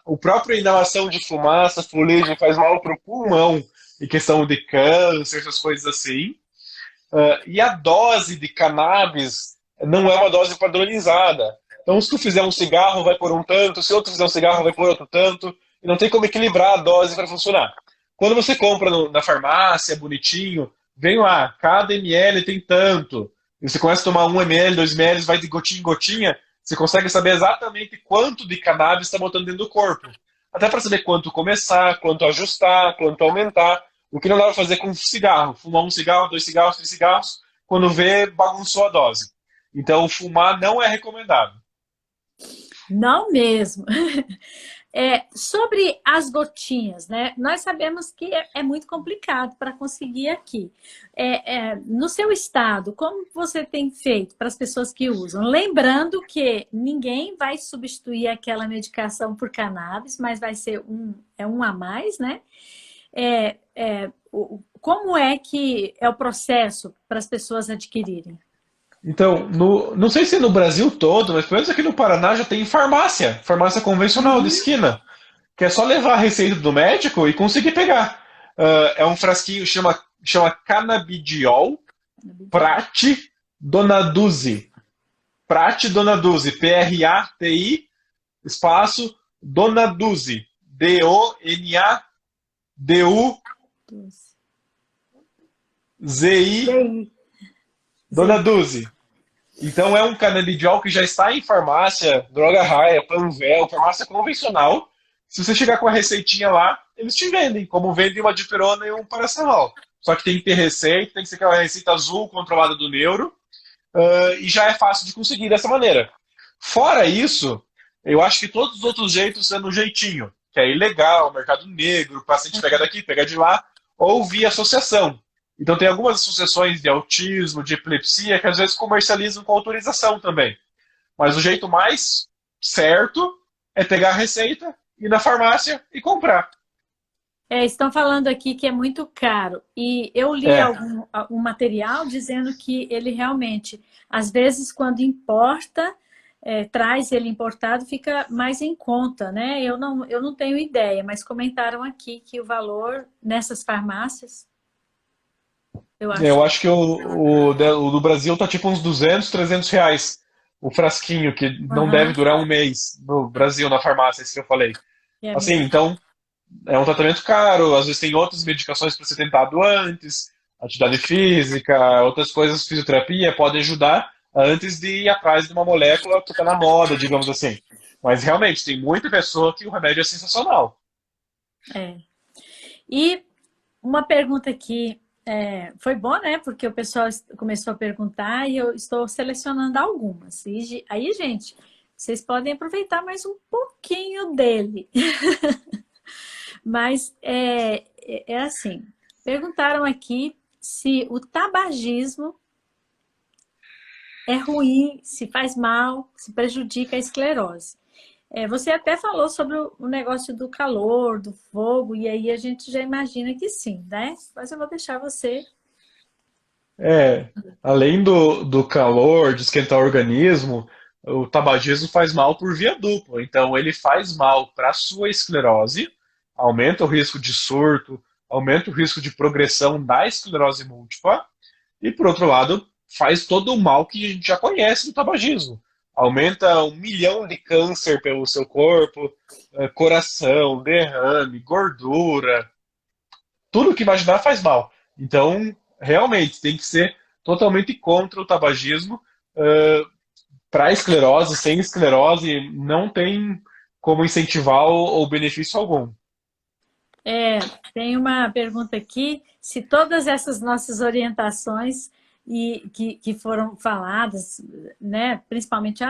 O próprio inalação de fumaça, fuligem, faz mal para o pulmão, em questão de câncer, essas coisas assim. E a dose de cannabis não é uma dose padronizada. Então, se tu fizer um cigarro, vai por um tanto, se outro fizer um cigarro, vai por outro tanto, e não tem como equilibrar a dose para funcionar. Quando você compra na farmácia, bonitinho, vem lá, cada ml tem tanto. E você começa a tomar 1 ml, 2 ml, vai de gotinha em gotinha, você consegue saber exatamente quanto de cannabis está botando dentro do corpo. Até para saber quanto começar, quanto ajustar, quanto aumentar. O que não dá para fazer com cigarro. Fumar um cigarro, 2 cigarros, 3 cigarros, quando vê, bagunçou a dose. Então, fumar não é recomendado. Não mesmo. Sobre as gotinhas, né? Nós sabemos que é muito complicado para conseguir aqui. No seu estado, como você tem feito para as pessoas que usam? Lembrando que ninguém vai substituir aquela medicação por cannabis, mas vai ser um a mais, né? Como é que é o processo para as pessoas adquirirem? Então, não sei se é no Brasil todo, mas pelo menos aqui no Paraná já tem farmácia, farmácia convencional de Uhum. esquina, que é só levar a receita do médico e conseguir pegar. É um frasquinho, chama Cannabidiol Prati Donaduzi. Prati Donaduzi, Prati, espaço, Donaduzi, Donaduzi, Daí, Zé. Donaduzi. Então é um canabidiol que já está em farmácia, Droga Raia, Panvel, farmácia convencional. Se você chegar com a receitinha lá, eles te vendem, como vendem uma dipirona e um paracetamol. Só que tem que ter receita, tem que ser aquela receita azul controlada do neuro, e já é fácil de conseguir dessa maneira. Fora isso, eu acho que todos os outros jeitos é no jeitinho, que é ilegal, mercado negro, o paciente pega daqui, pega de lá, ou via associação. Então tem algumas associações de autismo, de epilepsia, que às vezes comercializam com autorização também. Mas o jeito mais certo é pegar a receita, ir na farmácia e comprar. Estão falando aqui que é muito caro. E eu li É, um material dizendo que ele realmente, às vezes, quando importa, traz ele importado, fica mais em conta, né? Eu não tenho ideia, mas comentaram aqui que o valor nessas farmácias, eu acho. eu acho que o do Brasil tá tipo uns 200, 300 reais o frasquinho, que não deve Aham, durar um mês no Brasil, na farmácia, isso que eu falei. é Assim, mesmo. então, é um tratamento caro, às vezes tem outras medicações para ser tentado antes, atividade física, outras coisas, fisioterapia, podem ajudar antes de ir atrás de uma molécula que está na moda, digamos assim. Mas realmente, tem muita pessoa que o remédio é sensacional. É. E uma pergunta aqui, foi bom, né? Porque o pessoal começou a perguntar e eu estou selecionando algumas. Aí, gente, vocês podem aproveitar mais um pouquinho dele. Mas é assim, perguntaram aqui se o tabagismo é ruim, se faz mal, se prejudica a esclerose. Você até falou sobre o negócio do calor, do fogo, e aí a gente já imagina que sim, né? Mas eu vou deixar você. É, além do calor, de esquentar o organismo, o tabagismo faz mal por via dupla. Então, ele faz mal para a sua esclerose, aumenta o risco de surto, aumenta o risco de progressão da esclerose múltipla, e, por outro lado, faz todo o mal que a gente já conhece do tabagismo. Aumenta 1 milhão de câncer pelo seu corpo, coração, derrame, gordura, tudo que imaginar faz mal. Então, realmente, tem que ser totalmente contra o tabagismo. Para esclerose, sem esclerose, não tem como incentivar ou benefício algum. Tem uma pergunta aqui, se todas essas nossas orientações que foram faladas, né, principalmente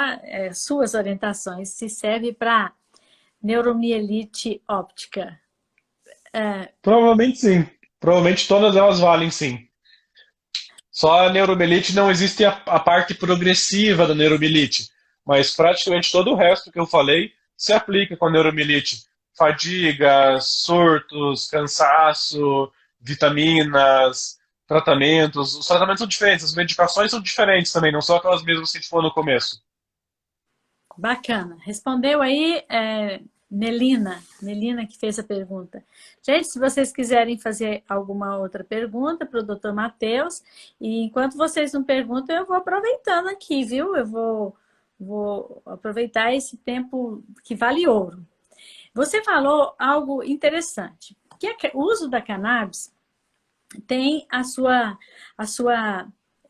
suas orientações, se serve para neuromielite óptica. Provavelmente sim. Provavelmente todas elas valem sim. Só a neuromielite não existe a parte progressiva da neuromielite, mas praticamente todo o resto que eu falei se aplica com a neuromielite. Fadiga, surtos, cansaço, vitaminas, tratamentos. Os tratamentos são diferentes, as medicações são diferentes também, não são aquelas mesmas que a gente falou no começo. Bacana. Respondeu aí, Melina que fez a pergunta. Gente, se vocês quiserem fazer alguma outra pergunta para o doutor Matheus, e enquanto vocês não perguntam, eu vou aproveitando aqui, viu? Eu vou aproveitar esse tempo que vale ouro. Você falou algo interessante, que o uso da cannabis tem a sua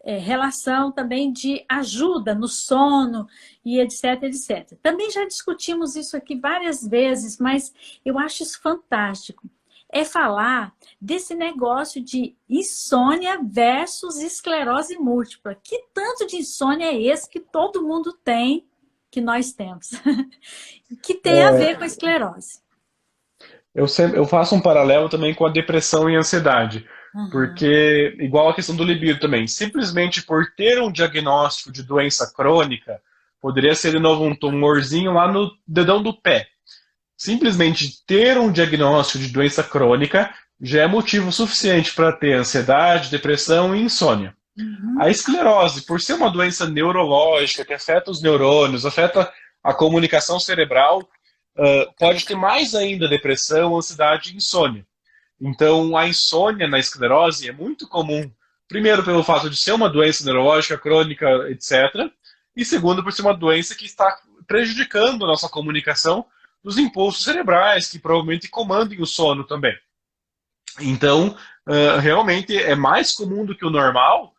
relação também de ajuda no sono e etc, etc. Também já discutimos isso aqui várias vezes, mas eu acho isso fantástico. É falar desse negócio de insônia versus esclerose múltipla. Que tanto de insônia é esse que todo mundo tem, que nós temos, que tem a ver com a esclerose? Eu faço um paralelo também com a depressão e a ansiedade, Uhum. porque, igual a questão do libido também, simplesmente por ter um diagnóstico de doença crônica, poderia ser de novo um tumorzinho lá no dedão do pé. Simplesmente ter um diagnóstico de doença crônica já é motivo suficiente para ter ansiedade, depressão e insônia. A Uhum. esclerose, por ser uma doença neurológica que afeta os neurônios, afeta a comunicação cerebral, pode ter mais ainda depressão, ansiedade e insônia. Então, a insônia na esclerose é muito comum, primeiro pelo fato de ser uma doença neurológica, crônica, etc. E segundo, por ser uma doença que está prejudicando a nossa comunicação dos impulsos cerebrais, que provavelmente comandem o sono também. Então, realmente é mais comum do que o normal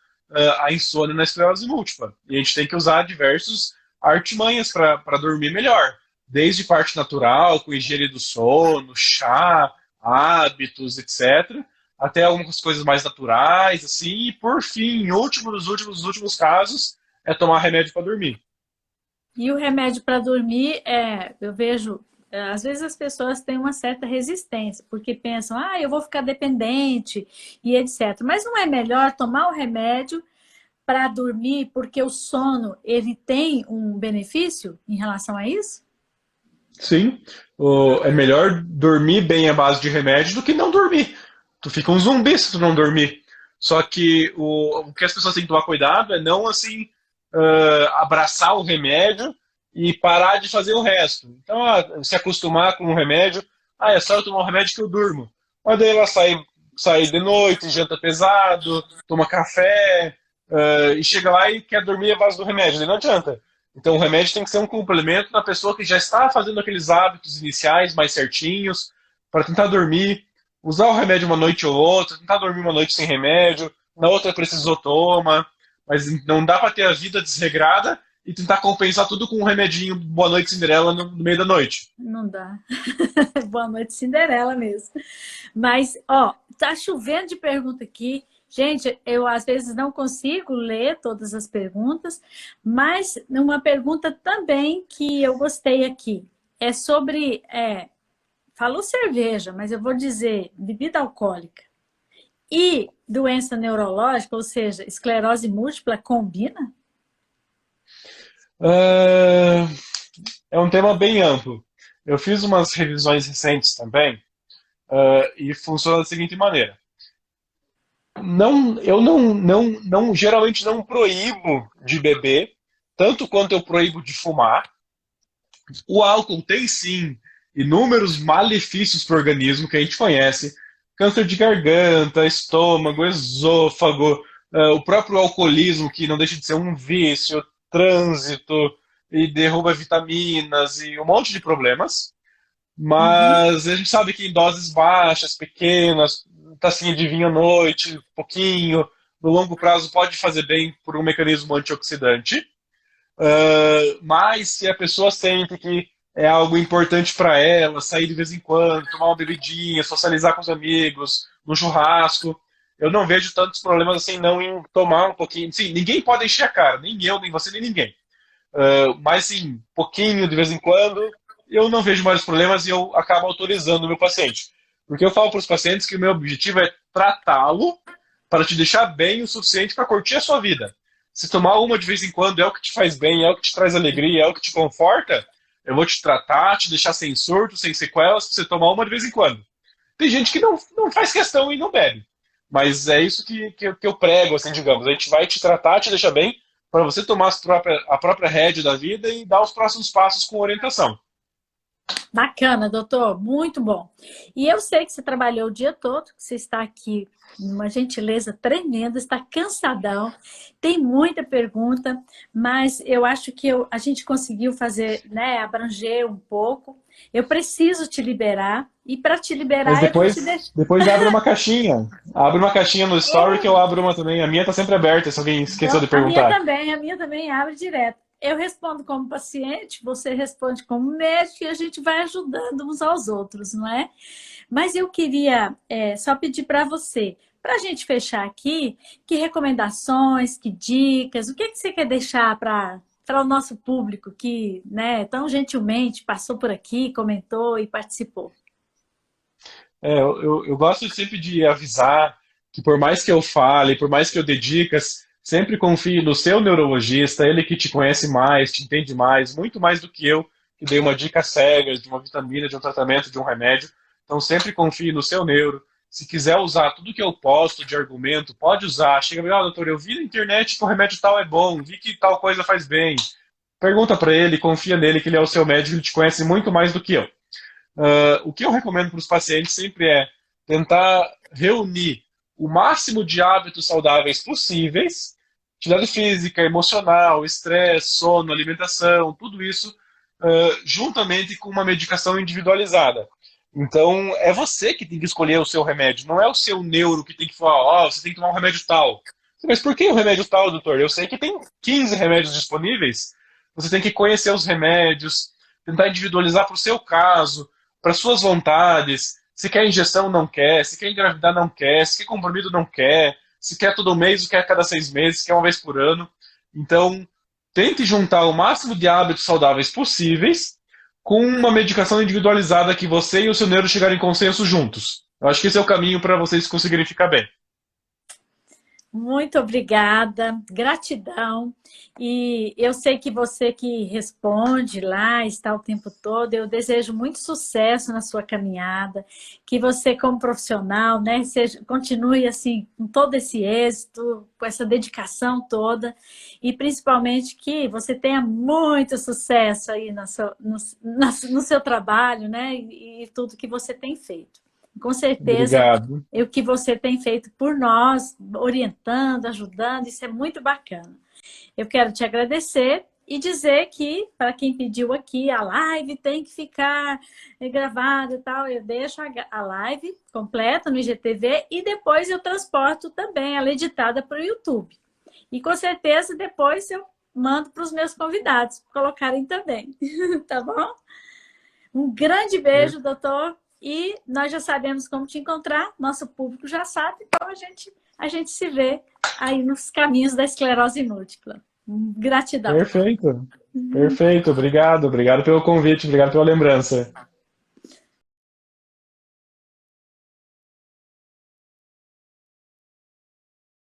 a insônia na esclerose múltipla. E a gente tem que usar diversos artimanhas para dormir melhor. Desde parte natural, com higiene do sono, chá, hábitos, etc., até algumas coisas mais naturais, assim, e por fim, em último dos últimos casos, é tomar remédio para dormir. E o remédio para dormir, eu vejo, às vezes as pessoas têm uma certa resistência, porque pensam, eu vou ficar dependente e etc. Mas não é melhor tomar o remédio para dormir, porque o sono, ele tem um benefício em relação a isso? Sim, é melhor dormir bem à base de remédio do que não dormir. Tu fica um zumbi se tu não dormir. Só que o que as pessoas têm que tomar cuidado é não assim abraçar o remédio e parar de fazer o resto. Então, se acostumar com o remédio, é só eu tomar um remédio que eu durmo. Mas daí ela sai de noite, janta pesado, toma café, e chega lá e quer dormir à base do remédio. Daí não adianta. Então, o remédio tem que ser um complemento da pessoa que já está fazendo aqueles hábitos iniciais mais certinhos, para tentar dormir, usar o remédio uma noite ou outra, tentar dormir uma noite sem remédio, na outra precisou toma, mas não dá para ter a vida desregrada e tentar compensar tudo com um remedinho Boa Noite Cinderela no meio da noite. Não dá. Boa noite, Cinderela mesmo. Mas, ó, tá chovendo de pergunta aqui. Gente, eu às vezes não consigo ler todas as perguntas, mas uma pergunta também que eu gostei aqui é sobre, falou cerveja, mas eu vou dizer bebida alcoólica e doença neurológica, ou seja, esclerose múltipla, combina? Ah, é um tema bem amplo. Eu fiz umas revisões recentes também, e funciona da seguinte maneira. Eu geralmente não proíbo de beber, tanto quanto eu proíbo de fumar. O álcool tem sim inúmeros malefícios para o organismo que a gente conhece: câncer de garganta, estômago, esôfago, o próprio alcoolismo, que não deixa de ser um vício, trânsito, e derruba vitaminas e um monte de problemas. Uhum. Mas a gente sabe que em doses baixas, pequenas, tacinha de vinho à noite, pouquinho, no longo prazo pode fazer bem por um mecanismo antioxidante. Mas se a pessoa sente que é algo importante para ela, sair de vez em quando, tomar uma bebidinha, socializar com os amigos, no churrasco, eu não vejo tantos problemas assim não em tomar um pouquinho. Sim, ninguém pode encher a cara, nem eu, nem você, nem ninguém. Mas sim, pouquinho de vez em quando, eu não vejo mais problemas e eu acabo autorizando o meu paciente. Porque eu falo para os pacientes que o meu objetivo é tratá-lo para te deixar bem o suficiente para curtir a sua vida. Se tomar uma de vez em quando é o que te faz bem, é o que te traz alegria, é o que te conforta, eu vou te tratar, te deixar sem surto, sem sequelas, para você tomar uma de vez em quando. Tem gente que não faz questão e não bebe. Mas é isso que eu prego, assim, digamos. A gente vai te tratar, te deixar bem, para você tomar a própria rédea da vida e dar os próximos passos com orientação. Bacana, doutor, muito bom. E eu sei que você trabalhou o dia todo, que você está aqui numa gentileza tremenda, está cansadão, tem muita pergunta, mas eu acho que a gente conseguiu fazer, né, abranger um pouco. Eu preciso te liberar, e para te Mas liberar eu vou te deixar. depois abre uma caixinha. Abre uma caixinha no story que eu abro uma também. A minha tá sempre aberta, se alguém esqueceu Não, de perguntar. a minha também abre direto. Eu respondo como paciente, você responde como médico e a gente vai ajudando uns aos outros, não é? Mas eu queria só pedir para você, para a gente fechar aqui, que recomendações, que dicas, o que, que você quer deixar para o nosso público que, né, tão gentilmente passou por aqui, comentou e participou? Eu gosto sempre de avisar que por mais que eu fale, por mais que eu dê dicas, sempre confie no seu neurologista, ele que te conhece mais, te entende mais, muito mais do que eu, que dei uma dica cega de uma vitamina, de um tratamento, de um remédio. Então sempre confie no seu neuro. Se quiser usar tudo que eu posto de argumento, pode usar. Chega e fala, doutor, eu vi na internet que o remédio tal é bom, vi que tal coisa faz bem. Pergunta para ele, confia nele, que ele é o seu médico, ele te conhece muito mais do que eu. O que eu recomendo para os pacientes sempre é tentar reunir o máximo de hábitos saudáveis possíveis, atividade física, emocional, estresse, sono, alimentação, tudo isso, juntamente com uma medicação individualizada. Então, é você que tem que escolher o seu remédio, não é o seu neuro que tem que falar, ó, você tem que tomar um remédio tal. Mas por que o remédio tal, doutor? Eu sei que tem 15 remédios disponíveis, você tem que conhecer os remédios, tentar individualizar para o seu caso, para suas vontades. Se quer injeção, não quer. Se quer engravidar, não quer. Se quer comprimido, não quer. Se quer todo mês, ou quer a cada 6 meses, se quer uma vez por ano. Então, tente juntar o máximo de hábitos saudáveis possíveis com uma medicação individualizada que você e o seu neuro chegarem em consenso juntos. Eu acho que esse é o caminho para vocês conseguirem ficar bem. Muito obrigada, gratidão. E eu sei que você que responde lá, está o tempo todo, eu desejo muito sucesso na sua caminhada, que você como profissional, né, continue assim, com todo esse êxito, com essa dedicação toda, e principalmente que você tenha muito sucesso aí no seu trabalho, né, e tudo que você tem feito. Com certeza, Obrigado. o que você tem feito por nós, orientando, ajudando, isso é muito bacana. Eu quero te agradecer e dizer que, para quem pediu aqui, a live tem que ficar gravada e tal, eu deixo a live completa no IGTV e depois eu transporto também ela editada para o YouTube. E com certeza depois eu mando para os meus convidados colocarem também, tá bom? Um grande beijo, doutor. E nós já sabemos como te encontrar, nosso público já sabe, então a gente se vê aí nos caminhos da esclerose múltipla. Gratidão. Perfeito. Perfeito. Obrigado. Obrigado pelo convite. Obrigado pela lembrança.